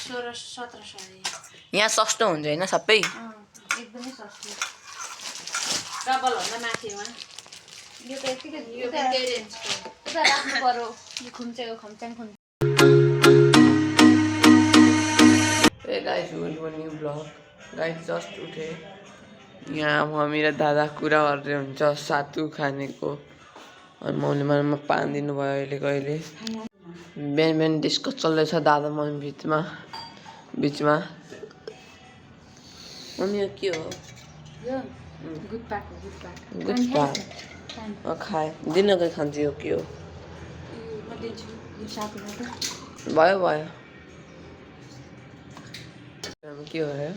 1600-1700 यहाँ सस्तो हुन्छ हैन सबै एकदमै सस्तो डबल भन्दा माथि हो यो त यतिकै यो त्यही रेन्जको उता राख्नु पर्यो यो खुम्चेको खम्चाङ खुम Hey guys, welcome to a new vlog. Guys, just उठे यहाँ मम्मी र दादा कुरा गर्दै हुन्छ सातु खानेको अनि मम्मीले मलाई पानी दिनुभयो अहिले कहिले बिहान बिहान डिस्कस चल्दैछ दादा मम्मी बिचमा मम्मी यो के हो गुटपाक खाए दिनको खान्छु यो के हो भयो के हो रे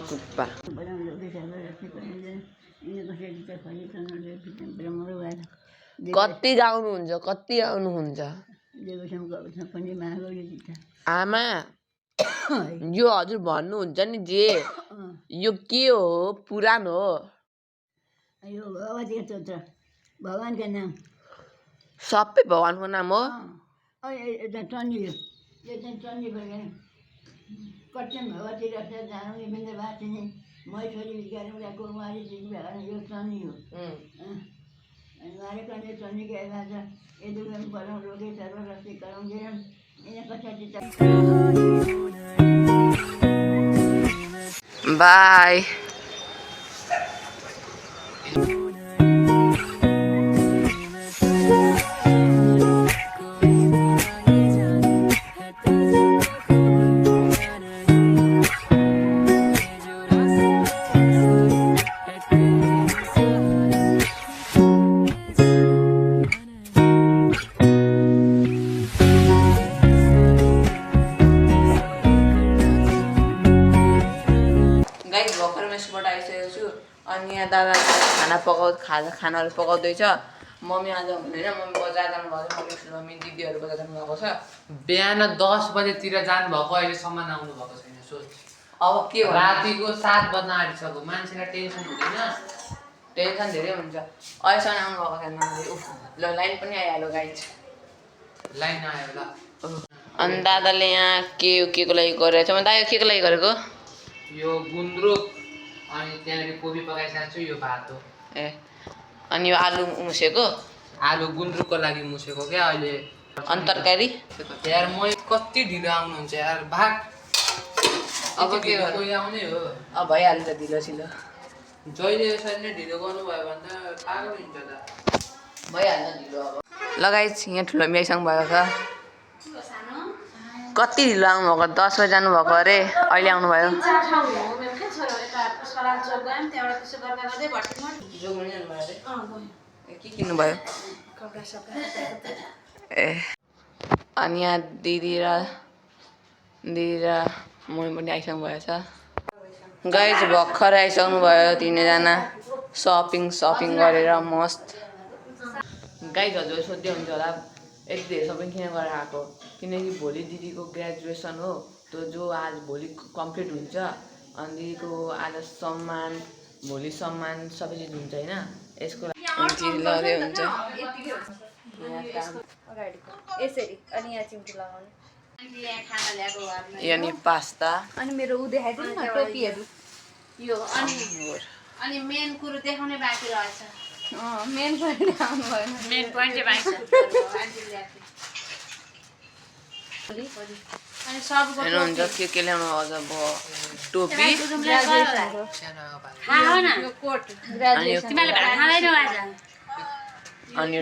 गुटपा कति आउनुहुन्छ आमा यो हजुर भन्नुहुन्छ नि जे यो के हो पुरानो हो यो भगवानको नाम सबै भगवानको नाम हो चण्डी यो चाहिँ चण्डी भगवान कट्टन भगवती रक्षा जानुले बिन्दे भाषिनी महेश्वरी विज्ञान कुमारी भगवान यो चण्डी हो हमारे कन्या चण्डी के भाषा यदुगम परम रोगे सर्वरस्ती करम जयम इन्हें कछाटी बाय अनि यहाँ दादा खानाहरू पकाउँदैछ मम्मी आज हुँदैन मम्मी बजार जानुभएको छ मम्मी दिदीहरू बजार जानुभएको छ बिहान 10 बजेतिर जानुभएको अहिलेसम्म आउनु भएको छैन सोच अब के हो रातिको 7 बज्न आँटिसक्यो मान्छेलाई टेन्सन हुँदैन टेन्सन धेरै हुन्छ अहिलेसम्म आउनुभएको छैन ल लाइन पनि आइहाल्यो गाइज लाइन आयो ल अनि दादाले यहाँ के को लागि गरेको छ दादा के को लागि गरेको यो गुन्द्रुक अनि त्यहाँनिर कोपी पकाइसकेको छु यो भात हो ए अनि यो आलु मुसेको आलु गुन्द्रुकको लागि मुसेको क्या अहिले अनि तरकारी यार म कति ढिलो आउनुहुन्छ यार भाग अब के गर्नु आउने हो अब भइहाल्छ ढिलो छिलो जहिले यसरी नै ढिलो गर्नुभयो भने त पागल हुन्छ त भइहाल्छ ढिलो अब लगाइछ यहाँ ठुलो मियाइसँग भएको छ कति ढिलो आउनुभएको 10 बजी जानुभएको अरे अहिले आउनुभयो के किन्नुभयो ए अनि यहाँ दिदी र मम्मी पनि आइसक्नु भएछ गाइज भर्खर आइसक्नु भयो तिनैजना सपिङ गरेर मस्त गाइज हजुर सोध्दै हुन्छ होला यति धेरै सपिङ किन गरेर आएको किनकि भोलि दिदीको ग्रेजुएसन हो त्यो जो आज भोलि कम्प्लिट हुन्छ अनि दिदीको आज भोलि सम्मान सबै चिज हुन्छ होइन यसको लागि लदै हुन्छ अनि पास्ता अनि मेरो उ देखाइदिनु न टोपीहरू यो अनि मेन कुरो देखाउने बाँकी रहेछ मेन पोइन्ट आउनु भएन मेन पोइन्ट बाँकी अनि सबको हेर्नुहुन्छ के ल्याउनु आज अब टोपी अनि यो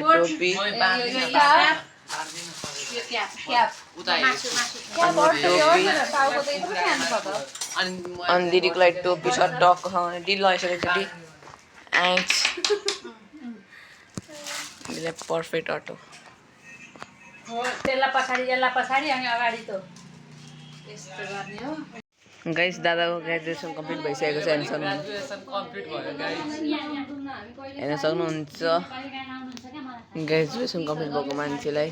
टोपी अनि दिदीको लागि टोपी छ टक्क दिदी लगाइसकेको छ दिदीलाई पर्फेक्ट अटो त्यसलाई पछाडि अनि अगाडि त यस्तो गर्ने हो गाइस दादाको ग्रेजुएसन कम्प्लिट भइसकेको छ हेर्न सक्नुहुन्छ ग्रेजुएसन कम्प्लिट भएको मान्छेलाई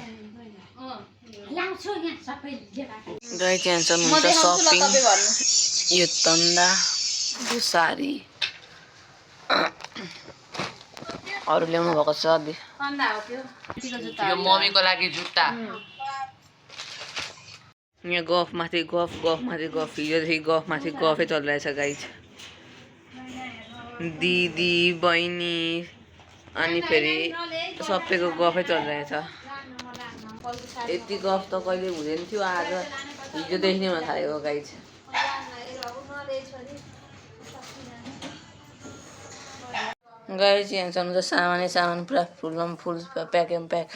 गाइस यहाँ सक्नुहुन्छ सपिङ यो तन्दा यो साडी अरु ल्याउनु भएको छ तन्दा हो त्यो यो मम्मीको लागि जुत्ता यहाँ गफमाथि गफ हिजोदेखि गफमाथि गफै चलिरहेछ गाइज दिदी बहिनी अनि फेरि सबैको गफै चलिरहेछ यति गफ त कहिले हुँदैन थियो आज हिजोदेखि नै हुन थालेको गाइज गाइज यहाँसम्म त सामान पुरा फुलमा फुल प्याकेम प्याक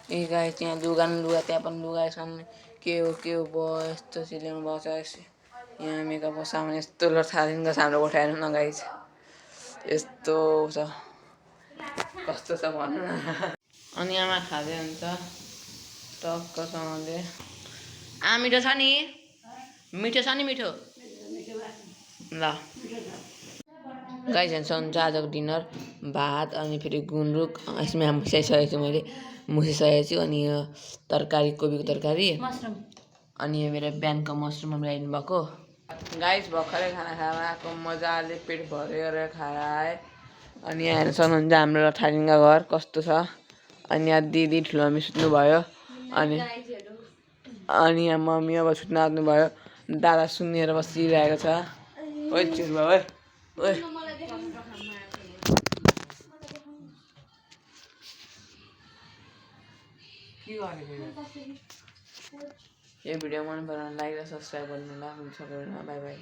यी गाइज यहाँ लुगा त्यहाँ पनि लुगा छन् के हो भयो यस्तो सिलाउनु भएको छ यहाँ मेकअपको सामान यस्तो लथालिङ्ग हाम्रो कोठा हेर्नु न गाइज यस्तो छ कस्तो छ भन्नु न अनि आमा खाँदै हुन्छ टक्कसँगले मिठो छ नि मिठो ल गाइज हेर्छ आजको डिनर भात अनि फेरि गुन्द्रुक यसमा मुछिसकेको छु मैले अनि यो तरकारी कोपीको तरकारी अनि यो मेरो बिहानको मसरुम ल्याइदिनु भएको गाइज भर्खरै खाना खाएर आएको मजाले पेट भरेर खाएर आएँ अनि यहाँ हेर्न सक्नुहुन्छ हाम्रो लथालिङ्गा घर कस्तो छ अनि यहाँ दिदी ठुलो मम्मी सुत्नुभयो अनि यहाँ मम्मी अब सुत्न आँट्नुभयो दादा सुनेर बसिरहेको छ ओइ चुप भयो ओइ यो भिडियो मन पराउनु लाइक र सब्सक्राइब गर्नु होला हुन्छ बाई बाई